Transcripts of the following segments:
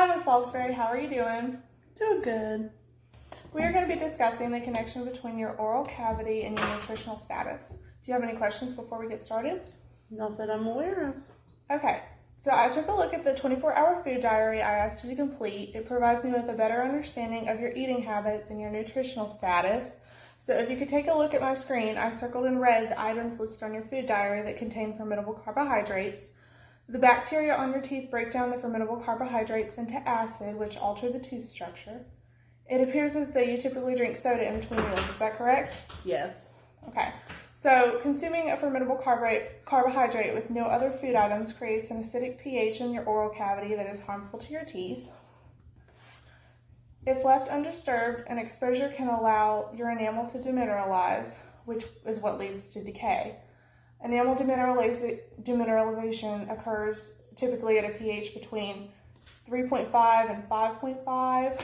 Hi, Miss Salisbury. How are you doing? Doing good. We are going to be discussing the connection between your oral cavity and your nutritional status. Do you have any questions before we get started? Not that I'm aware of. Okay, so I took a look at the 24-hour food diary I asked you to complete. It provides me with a better understanding of your eating habits and your nutritional status. So if you could take a look at my screen, I circled in red the items listed on your food diary that contain formidable carbohydrates. The bacteria on your teeth break down the formidable carbohydrates into acid, which alter the tooth structure. It appears as though you typically drink soda in between meals. Is that correct? Yes. Okay. So consuming a formidable carbohydrate with no other food items creates an acidic pH in your oral cavity that is harmful to your teeth. If left undisturbed, an exposure can allow your enamel to demineralize, which is what leads to decay. Enamel demineralization occurs typically at a pH between 3.5 and 5.5.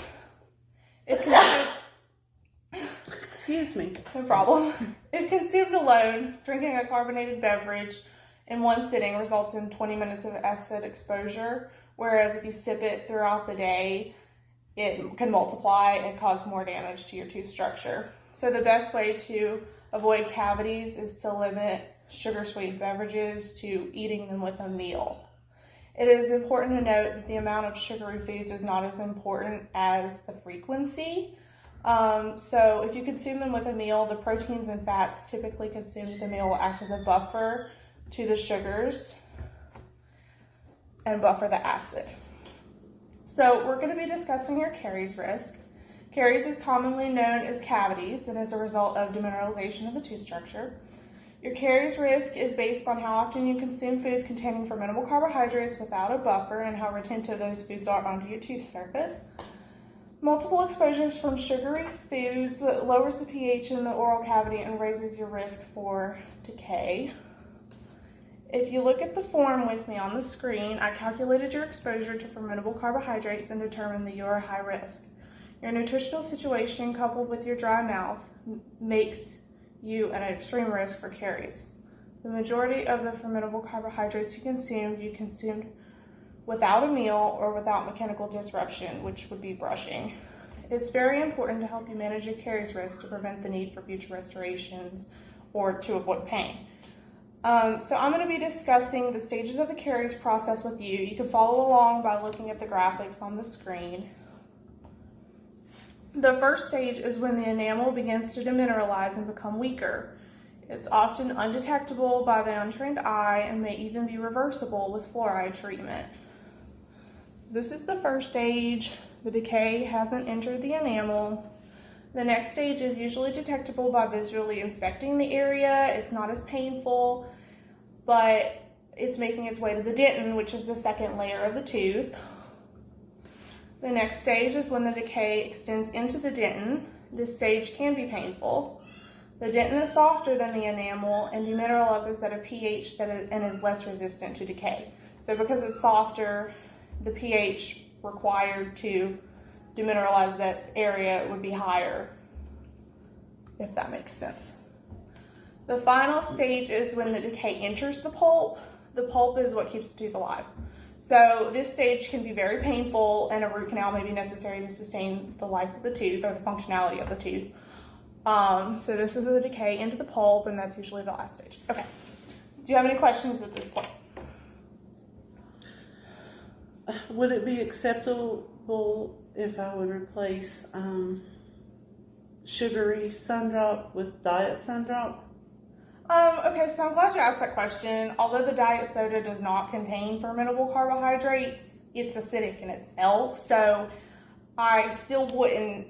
Excuse me. No problem. If consumed alone, drinking a carbonated beverage in one sitting results in 20 minutes of acid exposure, whereas if you sip it throughout the day, it can multiply and cause more damage to your tooth structure. So the best way to avoid cavities is to limit sugar-sweetened beverages to eating them with a meal. It is important to note that the amount of sugary foods is not as important as the frequency. So if you consume them with a meal, the proteins and fats typically consumed with a meal will act as a buffer to the sugars and buffer the acid. So we're going to be discussing your caries risk. Caries is commonly known as cavities and is a result of demineralization of the tooth structure. Your caries risk is based on how often you consume foods containing formidable carbohydrates without a buffer and how retentive those foods are onto your tooth surface. Multiple exposures from sugary foods lowers the pH in the oral cavity and raises your risk for decay. If you look at the form with me on the screen, I calculated your exposure to formidable carbohydrates and determined that you are high risk. Your nutritional situation coupled with your dry mouth makes you an extreme risk for caries. The majority of the formidable carbohydrates you consumed without a meal or without mechanical disruption, which would be brushing. It's very important to help you manage your caries risk to prevent the need for future restorations or to avoid pain. So I'm going to be discussing the stages of the caries process with you. You can follow along by looking at the graphics on the screen. The first stage is when the enamel begins to demineralize and become weaker. It's often undetectable by the untrained eye and may even be reversible with fluoride treatment. This is the first stage. The decay hasn't entered the enamel. The next stage is usually detectable by visually inspecting the area. It's not as painful, but it's making its way to the dentin, which is the second layer of the tooth. The next stage is when the decay extends into the dentin. This stage can be painful. The dentin is softer than the enamel and demineralizes at a pH and is less resistant to decay. So because it's softer, the pH required to demineralize that area would be higher, if that makes sense. The final stage is when the decay enters the pulp. The pulp is what keeps the tooth alive. So this stage can be very painful and a root canal may be necessary to sustain the life of the tooth or the functionality of the tooth. So this is the decay into the pulp and that's usually the last stage. Okay, do you have any questions at this point? Would it be acceptable if I would replace sugary Sundrop with diet Sundrop? Okay, so I'm glad you asked that question. Although the diet soda does not contain fermentable carbohydrates, it's acidic in itself, so I still wouldn't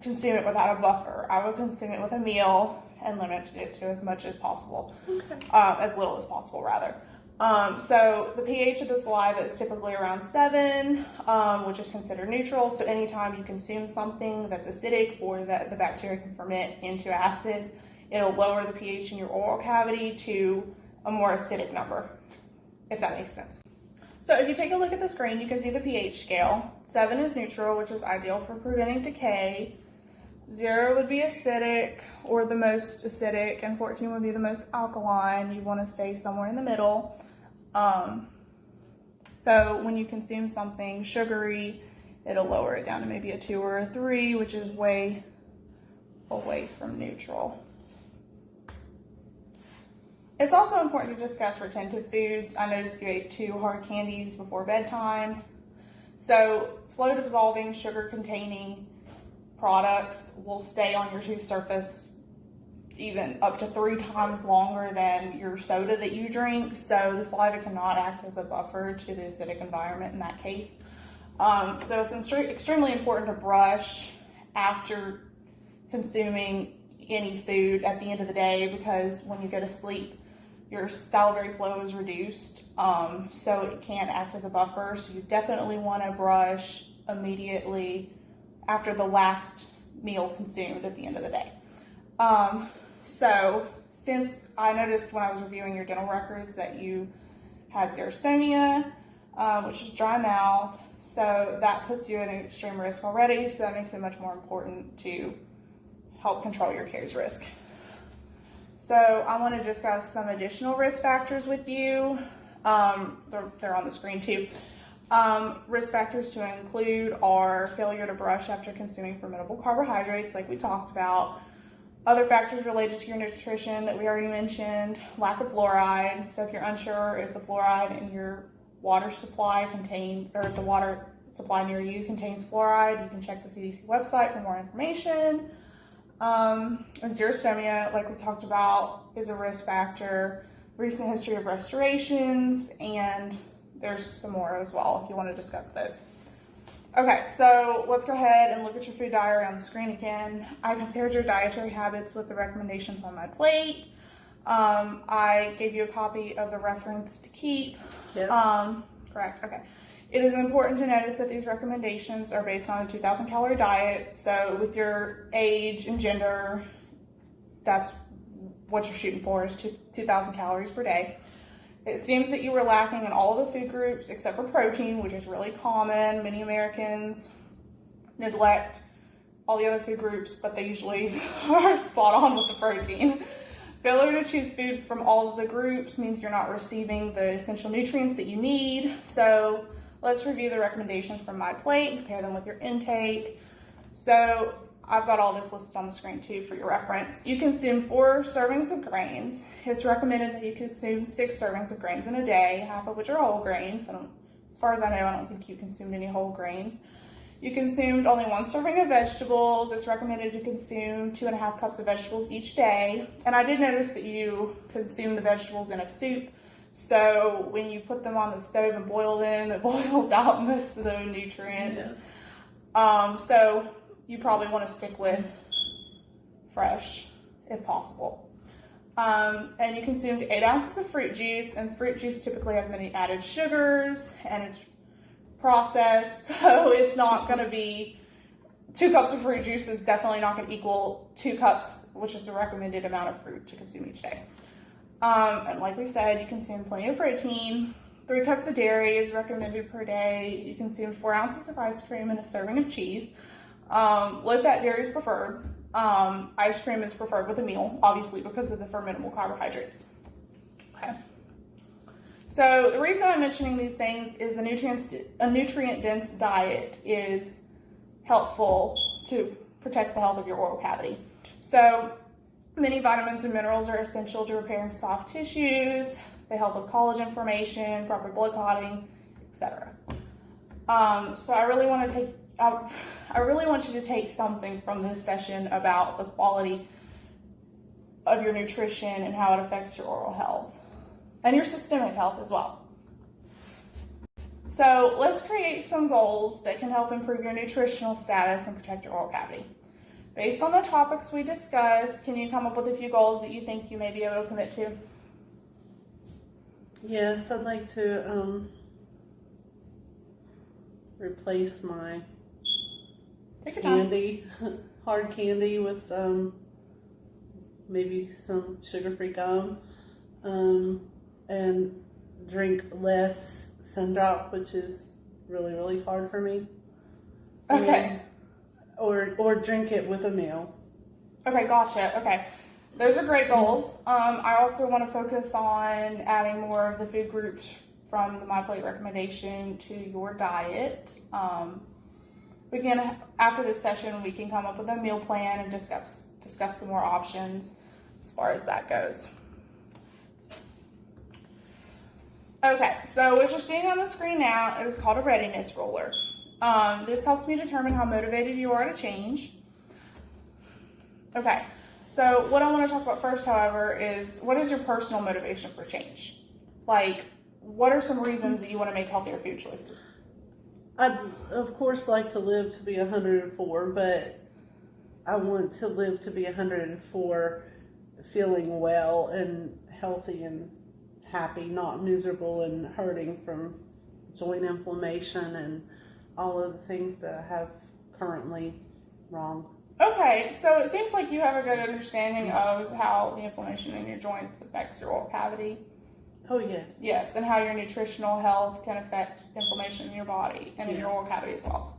consume it without a buffer. I would consume it with a meal and limit it to as much as possible, as little as possible rather. So the pH of the saliva is typically around 7, which is considered neutral. So anytime you consume something that's acidic or that the bacteria can ferment into acid, it'll lower the pH in your oral cavity to a more acidic number, if that makes sense. So if you take a look at the screen, you can see the pH scale. 7 is neutral, which is ideal for preventing decay. 0 would be acidic or the most acidic, and 14 would be the most alkaline. You want to stay somewhere in the middle. So when you consume something sugary, it'll lower it down to maybe a 2 or a 3, which is way away from neutral. It's also important to discuss retentive foods. I noticed you ate 2 hard candies before bedtime. So slow dissolving sugar containing products will stay on your tooth surface even up to 3 times longer than your soda that you drink. So the saliva cannot act as a buffer to the acidic environment in that case. So it's extremely important to brush after consuming any food at the end of the day, because when you go to sleep, your salivary flow is reduced, so it can't act as a buffer. So you definitely want to brush immediately after the last meal consumed at the end of the day. So since I noticed when I was reviewing your dental records that you had xerostomia, which is dry mouth, so that puts you at an extreme risk already, so that makes it much more important to help control your caries risk. So I want to discuss some additional risk factors with you. They're on the screen too. Risk factors to include are failure to brush after consuming fermentable carbohydrates, like we talked about. Other factors related to your nutrition that we already mentioned, lack of fluoride. So if you're unsure if the fluoride in your water supply contains, or if the water supply near you contains fluoride, you can check the CDC website for more information. And xerostomia, like we talked about, is a risk factor. Recent history of restorations, and there's some more as well if you want to discuss those. Okay, so let's go ahead and look at your food diary on the screen again. I compared your dietary habits with the recommendations on my plate. I gave you a copy of the reference to keep. Yes. Correct, okay. It is important to notice that these recommendations are based on a 2,000 calorie diet. So with your age and gender, that's what you're shooting for, is 2,000 calories per day. It seems that you were lacking in all of the food groups except for protein, which is really common. Many Americans neglect all the other food groups, but they usually are spot on with the protein. Failure to choose food from all of the groups means you're not receiving the essential nutrients that you need. So let's review the recommendations from my plate and compare them with your intake. So I've got all this listed on the screen too for your reference. You consume 4 servings of grains. It's recommended that you consume 6 servings of grains in a day, half of which are whole grains. As far as I know, I don't think you consumed any whole grains. You consumed only 1 serving of vegetables. It's recommended to consume 2.5 cups of vegetables each day. And I did notice that you consume the vegetables in a soup. So when you put them on the stove and boil them, it boils out most of the nutrients. Yes. So you probably want to stick with fresh if possible. And you consumed 8 ounces of fruit juice, and fruit juice typically has many added sugars and it's processed, so it's not going to be 2 cups of fruit juice is definitely not going to equal 2 cups, which is the recommended amount of fruit to consume each day. And like we said, you consume plenty of protein. 3 cups of dairy is recommended per day. You consume 4 ounces of ice cream and a serving of cheese. Low-fat dairy is preferred. Ice cream is preferred with a meal, obviously, because of the fermentable carbohydrates. Okay. So the reason I'm mentioning these things is a nutrient-dense diet is helpful to protect the health of your oral cavity. So many vitamins and minerals are essential to repairing soft tissues. They help with collagen formation, proper blood clotting, etc. So I really want you to take something from this session about the quality of your nutrition and how it affects your oral health and your systemic health as well. So let's create some goals that can help improve your nutritional status and protect your oral cavity. Based on the topics we discussed, can you come up with a few goals that you think you may be able to commit to? Yes, I'd like to replace my Take your time. candy, hard candy with maybe some sugar-free gum, and drink less Sundrop, which is really, really hard for me. Okay. Or drink it with a meal. Okay, gotcha. Okay. Those are great goals. I also want to focus on adding more of the food groups from the My Plate recommendation to your diet. We can, after this session, we can come up with a meal plan and discuss some more options as far as that goes. Okay, so what you're seeing on the screen now is called a readiness roller. This helps me determine how motivated you are to change. Okay, so what I want to talk about first, however, is what is your personal motivation for change? Like, what are some reasons that you want to make healthier food choices? I'd, of course, like to live to be 104, but I want to live to be 104 feeling well and healthy and happy, not miserable and hurting from joint inflammation and all of the things that I have currently wrong. Okay, so it seems like you have a good understanding of how the inflammation in your joints affects your oral cavity. Oh, yes. Yes, and how your nutritional health can affect inflammation in your body and in your oral cavity as well.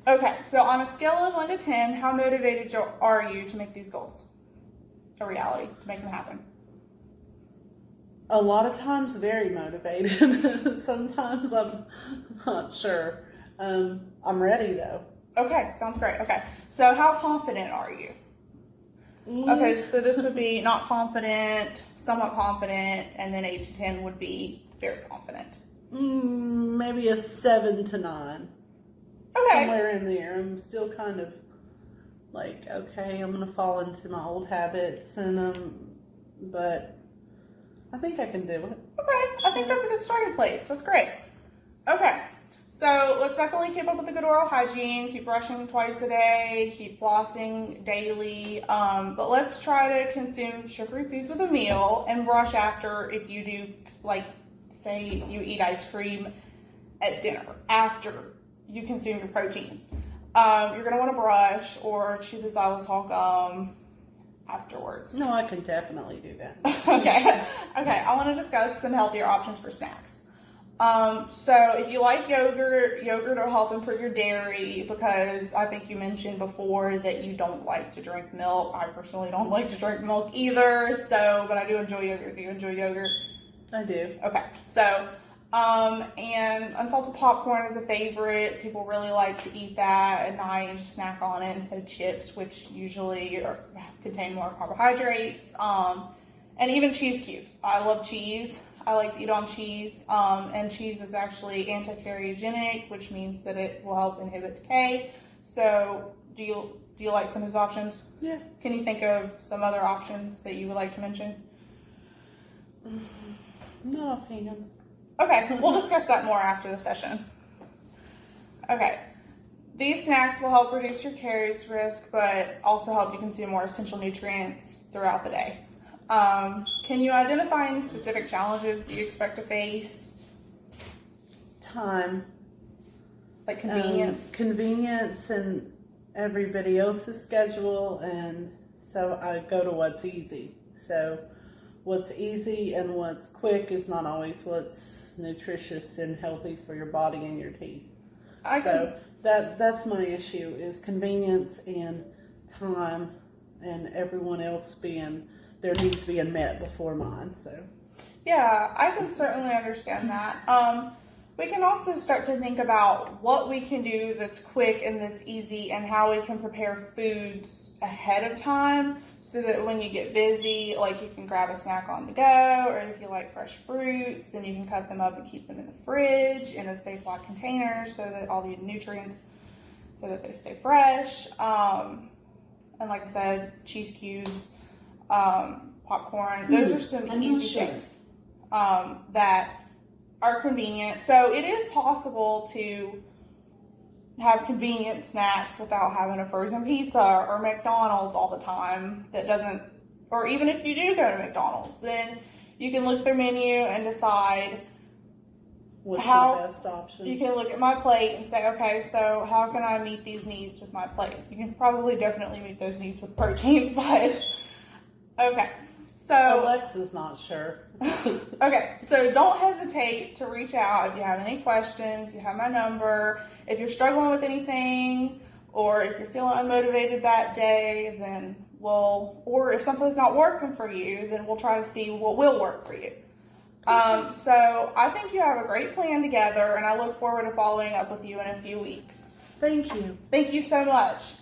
Okay, so on a scale of 1 to 10, how motivated are you to make these goals a reality, to make them happen? A lot of times very motivated. Sometimes I'm not sure. I'm ready though. Okay, sounds great. Okay, so how confident are you? Okay, so this would be not confident, somewhat confident, and then 8 to 10 would be very confident. Maybe a 7 to 9. Okay. Somewhere in there. I'm still kind of like, okay, I'm going to fall into my old habits, but I think I can do it. Okay, I think that's a good starting place. That's great. Okay, so let's definitely keep up with the good oral hygiene. Keep brushing twice a day. Keep flossing daily. But let's try to consume sugary foods with a meal and brush after if you do, like, say you eat ice cream at dinner after you consume your proteins. You're going to want to brush or chew the xylitol gum afterwards. No, I can definitely do that. Okay, I want to discuss some healthier options for snacks. So if you like yogurt will help improve your dairy, because I think you mentioned before that you don't like to drink milk. I personally don't like to drink milk either, but I do enjoy yogurt. Do you enjoy yogurt? I do. Okay, so, and unsalted popcorn is a favorite. People really like to eat that at night and just snack on it instead of chips, which usually contain more carbohydrates. And even cheese cubes. I love cheese. I like to eat on cheese. And cheese is actually anti-carcinogenic, which means that it will help inhibit decay. So, do you like some of those options? Yeah. Can you think of some other options that you would like to mention? No opinion. Okay, we'll discuss that more after the session. Okay, these snacks will help reduce your calories risk, but also help you consume more essential nutrients throughout the day. Can you identify any specific challenges that you expect to face? Time. Like convenience? Convenience and everybody else's schedule, and so I go to what's easy. So what's easy and what's quick is not always what's nutritious and healthy for your body and your teeth. That's my issue, is convenience and time, and everyone else their needs being met before mine. So yeah, I can certainly understand that. We can also start to think about what we can do that's quick and that's easy, and how we can prepare foods ahead of time so that when you get busy, like, you can grab a snack on the go, or if you like fresh fruits, then you can cut them up and keep them in the fridge in a safe locked container so that all the nutrients, so that they stay fresh. And like I said, cheese cubes, popcorn, those are some easy things that are convenient. So it is possible to have convenient snacks without having a frozen pizza or McDonald's all the time. Or even if you do go to McDonald's, then you can look at their menu and decide what's the best option. You can look at my plate and say, okay, so how can I meet these needs with my plate? You can probably definitely meet those needs with protein, but okay. So Alexa's not sure. Okay, so don't hesitate to reach out if you have any questions. You have my number. If you're struggling with anything, or if you're feeling unmotivated that day, or if something's not working for you, then we'll try to see what will work for you. So I think you have a great plan together, and I look forward to following up with you in a few weeks. Thank you. Thank you so much.